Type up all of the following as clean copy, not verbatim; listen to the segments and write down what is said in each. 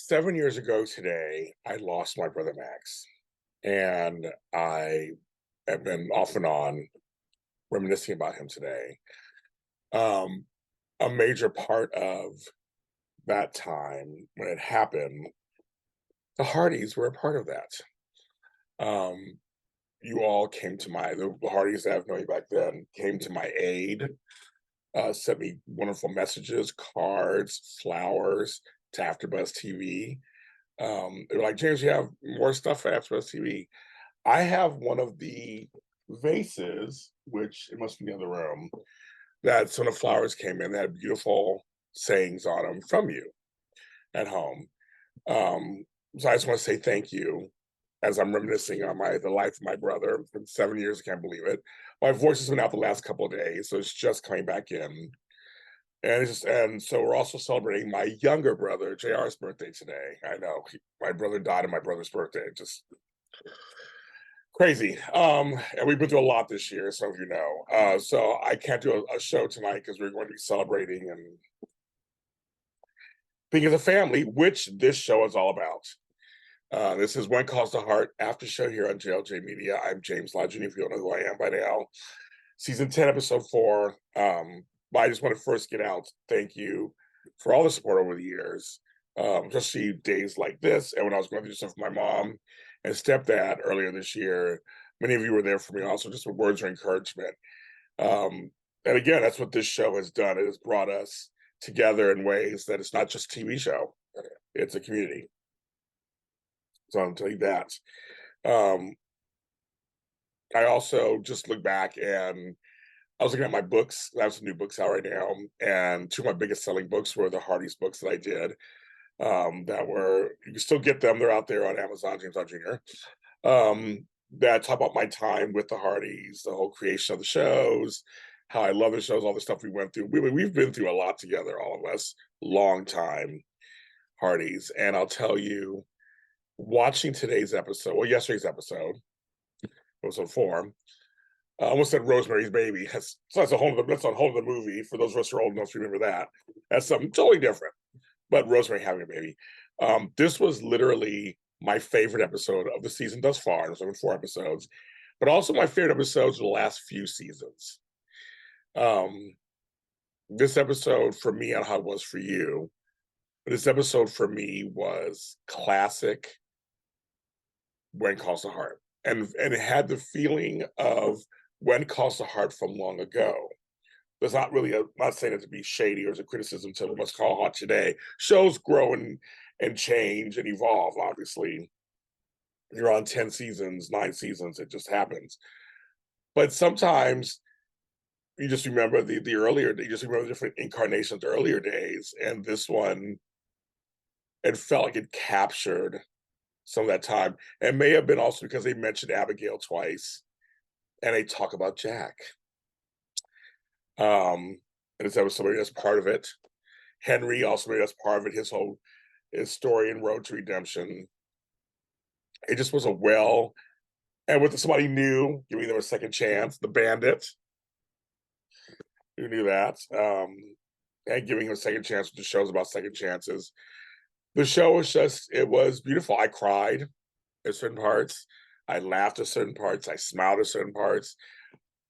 7 years ago today, I lost my brother Max, and I have been off and on reminiscing about him today. Um, a major part of that time when it happened, the Hardys were a part of that. Um, you all came to the Hardys that I've known you back then came to my aid, sent me wonderful messages, cards, flowers to AfterBuzz TV. They were like, James, you have more stuff for AfterBuzz TV. I have one of the vases, which it must be in the other room, that some of the flowers came in that had beautiful sayings on them from you at home. Um, so I just want to say thank you as I'm reminiscing on the life of my brother. It's been 7 years, I can't believe it. My voice has been out the last couple of days, so it's just coming back in. And so we're also celebrating my younger brother, JR's birthday today. I know my brother died on my brother's birthday. Just crazy. And we've been through a lot this year, some of you know. So I can't do a show tonight because we're going to be celebrating and being as a family, which this show is all about. This is When Calls the Heart after show here on JLJ Media. I'm James Lodging, if you don't know who I am by now. Season 10, episode 4. But I just want to first get out, thank you for all the support over the years. Especially days like this, and when I was going through stuff with my mom and stepdad earlier this year, many of you were there for me also, just with words of encouragement. And again, that's what this show has done. It has brought us together in ways that it's not just a TV show, it's a community. So I'll tell you that. Um, I also just look back and I was looking at my books. I have some new books out right now, and two of my biggest selling books were the Hardy's books that I did. That were you can still get them. They're out there on Amazon, James Lott Jr. That talk about my time with the Hardys, the whole creation of the shows, how I love the shows, all the stuff we went through. We've been through a lot together, all of us, long time Hardys. And I'll tell you, watching today's episode, well, yesterday's episode 4. I almost said Rosemary's Baby. That's a whole other movie. For those of us who are old enough to remember that, that's something totally different. But Rosemary having a baby. This was literally my favorite episode of the season thus far. There's only 4 episodes, but also my favorite episodes of the last few seasons. This episode for me, and how it was for you, but this episode for me was classic When Calls the Heart, and it had the feeling of When Calls the Heart from long ago. There's not really I'm not saying it to be shady or as a criticism to what's called hot today. Shows grow and change and evolve, obviously. You're on 10 seasons, 9 seasons, it just happens. But sometimes you just remember the earlier you just remember the different incarnations, earlier days, and this one, it felt like it captured some of that time. It may have been also because they mentioned Abigail twice, and they talk about Jack. And it's ever somebody that's part of it. Henry also made us part of it, his story and road to redemption. It just was and with somebody new, giving them a second chance, the bandit, who knew that, and giving him a second chance, which just shows about second chances. The show it was beautiful. I cried at certain parts. I laughed at certain parts. I smiled at certain parts.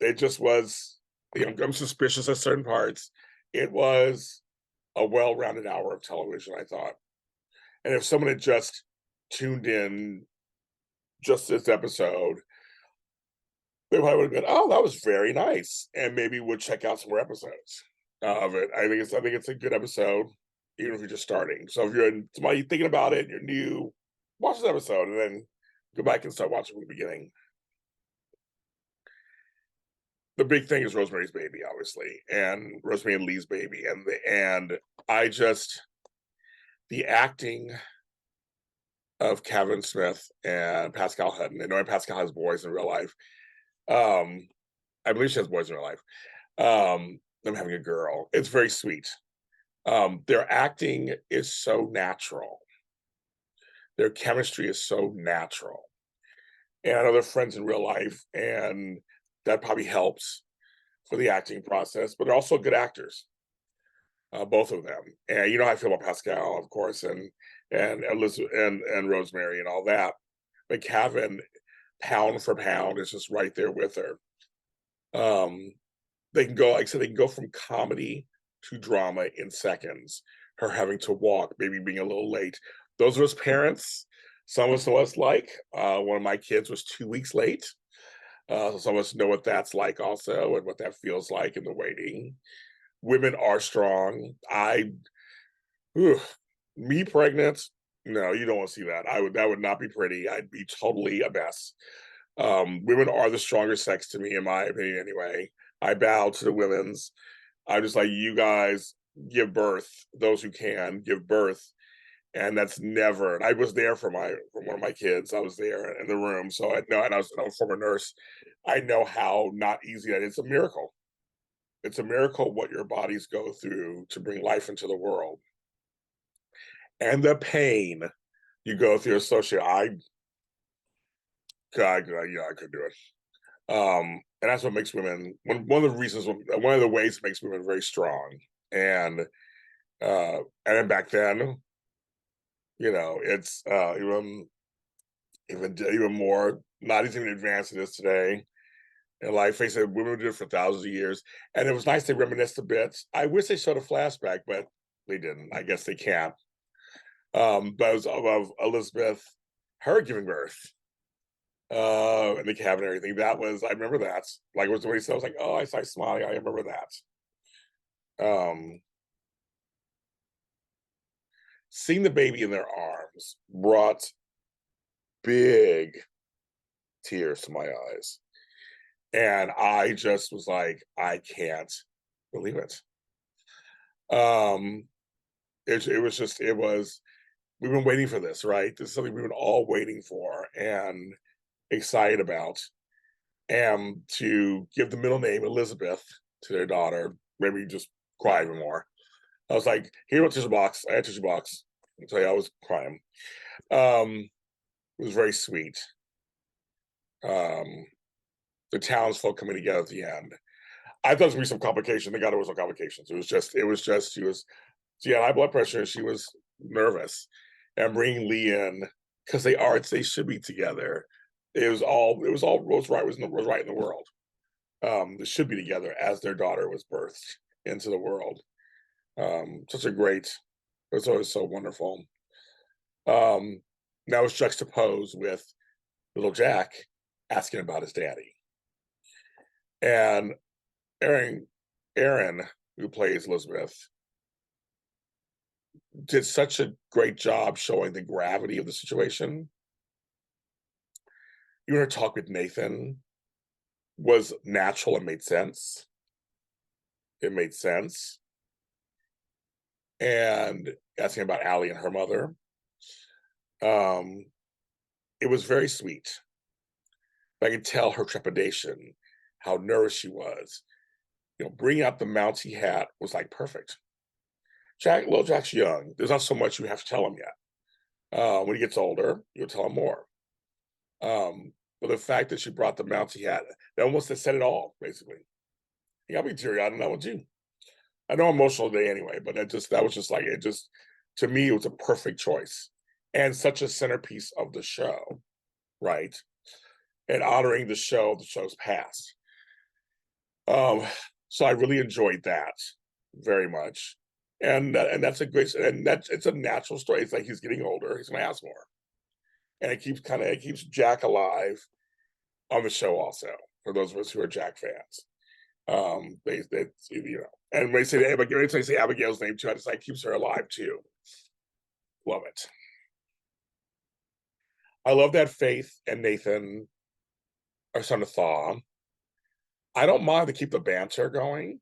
It just was, I'm suspicious at certain parts. It was a well-rounded hour of television, I thought. And if someone had just tuned in just this episode, they probably would have been, "Oh, that was very nice," and maybe would check out some more episodes of it. I think it's a good episode, even if you're just starting. So if you're somebody thinking about it and you're new, watch this episode and then go back and start watching from the beginning. The big thing is Rosemary's Baby, obviously, and Rosemary and Lee's baby, and I just the acting of Kevin Smith and Pascal Hutton. And knowing Pascal has boys in real life, um, I believe she has boys in real life. Them having a girl, it's very sweet. Their acting is so natural. Their chemistry is so natural. And I know they're friends in real life, and that probably helps for the acting process. But they're also good actors. both of them. And you know how I feel about Pascal, of course, and Elizabeth and Rosemary and all that. But Kevin, pound for pound, is just right there with her. They can go, like I said, they can go from comedy to drama in seconds. Her having to walk, maybe being a little late. Those of us parents, some of us like, one of my kids was 2 weeks late. So some of us know what that's like also and what that feels like in the waiting. Women are strong. Whew, me pregnant, no, you don't want to see that. That would not be pretty. I'd be totally a mess. Women are the stronger sex to me, in my opinion, anyway. I bow to the women's. I'm just like, you guys give birth, those who can give birth. And that's never, and I was there for one of my kids. I was there in the room. So I know, and I'm a former nurse. I know how not easy that is. It's a miracle. It's a miracle what your bodies go through to bring life into the world. And the pain you go through associated. Yeah, I could do it. And that's what makes women one of the reasons, one of the ways it makes women very strong. And then back then, it's even more, not even advanced it is today. And like face it, women did it for thousands of years. And it was nice they reminisced a bit. I wish they showed a flashback, but they didn't. I guess they can't. But it was of Elizabeth, her giving birth. And the cabin and everything. That was, I remember that. Like it was the way he said, I was like, oh, I saw smiling. I remember that. Seeing the baby in their arms brought big tears to my eyes. And I just was like, I can't believe it. We've been waiting for this, right? This is something we've been all waiting for and excited about. And to give the middle name Elizabeth to their daughter made me just cry even more. I was like, here went tissue box. I had tissue box. I'll tell you, I was crying. It was very sweet. The townsfolk coming together at the end. I thought there was gonna be some complication. Thank God there was no complications. She had high blood pressure and she was nervous. And bringing Lee in, because they should be together. Rose right was right in the world. They should be together as their daughter was birthed into the world. It was always so wonderful. That was juxtaposed with little Jack asking about his daddy. And Aaron, who plays Elizabeth, did such a great job showing the gravity of the situation. Even her talk with Nathan was natural and made sense. It made sense. And asking about Allie and her mother. It was very sweet. I could tell her trepidation, how nervous she was. Bringing out the Mountie hat was like perfect. Little Jack's young. There's not so much you have to tell him yet. When he gets older, you'll tell him more. But the fact that she brought the Mountie hat, that almost said it all, basically. You got me teary-eyed on that one too. I know I'm emotional today anyway, but to me, it was a perfect choice. And such a centerpiece of the show, right? And honoring the show's past. So I really enjoyed that very much. And that's it's a natural story. It's like he's getting older, he's gonna ask more. And it keeps Jack alive on the show also, for those of us who are Jack fans. And when they say Abigail's name too, I just like keeps her alive too. Love it. I love that Faith and Nathan are starting to thaw. I don't mind to keep the banter going.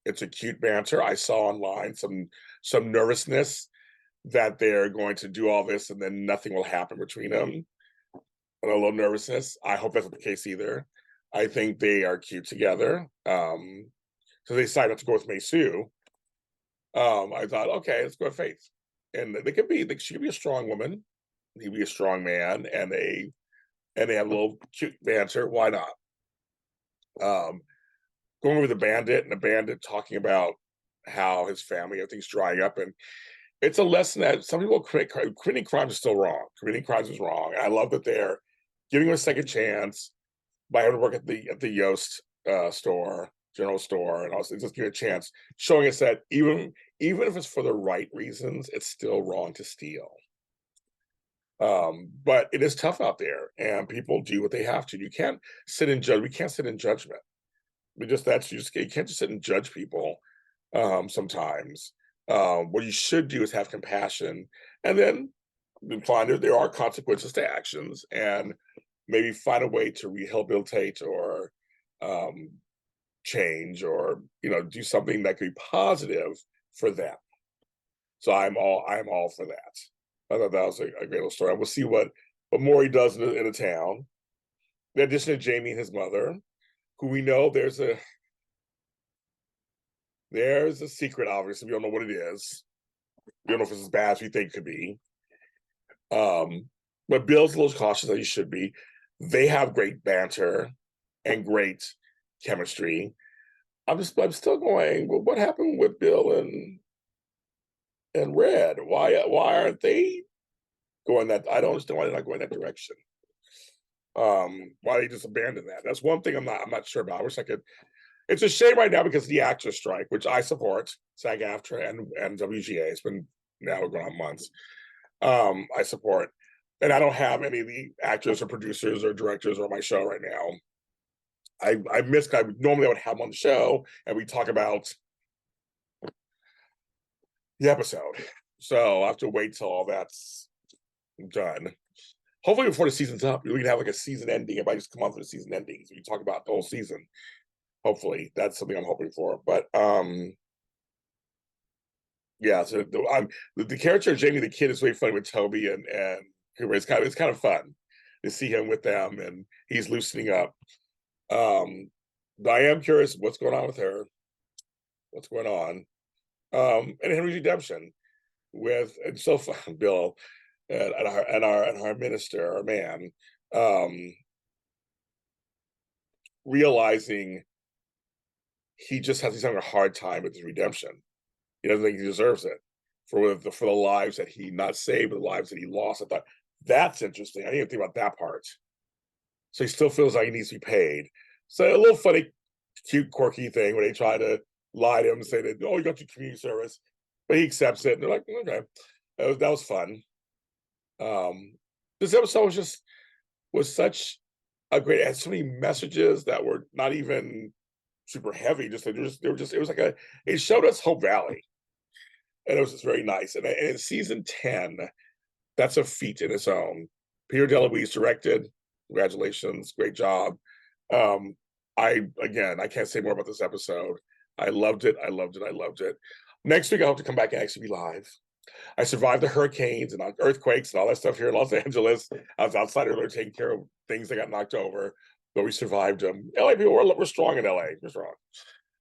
It's a cute banter. I saw online some nervousness that they're going to do all this and then nothing will happen between them. And a little nervousness. I hope that's not the case either. I think they are cute together. So they decided not to go with Maysu. I thought, okay, let's go with Faith. And she could be a strong woman. He'd be a strong man, and they have a little cute banter. Why not? Going over the bandit talking about how his family, everything's drying up, and it's a lesson that some people committing crimes is still wrong. Committing crimes is wrong. And I love that they're giving him a second chance by having to work at the Yost store, general store, and also just give a chance, showing us that even if it's for the right reasons, it's still wrong to steal. But it is tough out there, and people do what they have to. You can't sit and judge. We can't sit in judgment. You can't just sit and judge people. Sometimes, what you should do is have compassion, and then find that there are consequences to actions, and maybe find a way to rehabilitate or change, or do something that could be positive for them. So I'm all for that. I thought that was a great little story. And we'll see what Maury does in the town. In addition to Jamie and his mother, who we know there's a secret. Obviously, we don't know what it is. We don't know if it's as bad as we think it could be. But Bill's a little cautious, as he should be. They have great banter and great chemistry. I'm still going, well, what happened with Bill and Red? Why aren't they going that? I don't understand why they're not going that direction. Why they just abandon that? That's one thing I'm not sure about. I wish I could. It's a shame right now because of the actors strike, which I support, SAG-AFTRA and WGA. It's been now going on months. I support, and I don't have any of the actors or producers or directors on my show right now. I normally I would have them on the show and we talk about the episode. So I have to wait till all that's done. Hopefully before the season's up, we can have like a season ending. Everybody just come on for the season ending, so we can talk about the whole season. Hopefully that's something I'm hoping for. But yeah, so the character of Jamie the kid is really funny with Toby and it's kind of fun to see him with them, and he's loosening up. But I am curious what's going on with her. What's going on? And Henry's redemption with, it's so fun, Bill and our minister, our man, realizing he's having a hard time with his redemption. He doesn't think he deserves it for the lives that he not saved, but the lives that he lost. I thought that's interesting. I didn't even think about that part. So he still feels like he needs to be paid. So a little funny, cute, quirky thing where they try to lie to him and say that, oh, you got your community service, but he accepts it. And they're like, okay, that was fun. This episode was such a great. It had so many messages that were not even super heavy. It showed us Hope Valley, and it was just very nice. And in season 10, that's a feat in its own. Peter DeLuise directed. Congratulations, great job. I can't say more about this episode. I loved it. Next week I hope to come back and actually be live. I survived the hurricanes and earthquakes and all that stuff here in Los Angeles. I was outside earlier taking care of things that got knocked over, but we survived them. LA people, we're strong in LA. We're strong.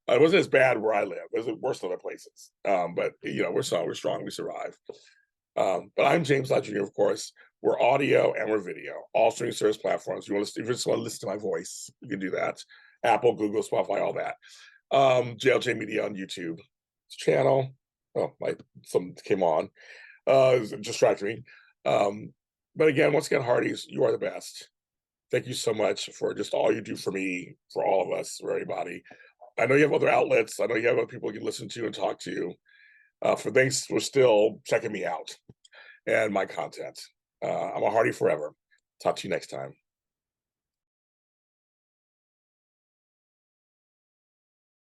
It wasn't as bad where I live. It was worse than other places. But we're strong. We survived. But I'm James Lott Jr., of course. We're audio and we're video. All streaming service platforms. If you just want to listen to my voice, you can do that. Apple, Google, Spotify, all that. JLJ Media on YouTube channel. Oh, something came on. It distracted me. But again, once again, Hardys, you are the best. Thank you so much for just all you do for me, for all of us, for everybody. I know you have other outlets. I know you have other people you can listen to and talk to. Thanks for still checking me out and my content. I'm a Hardy forever. Talk to you next time.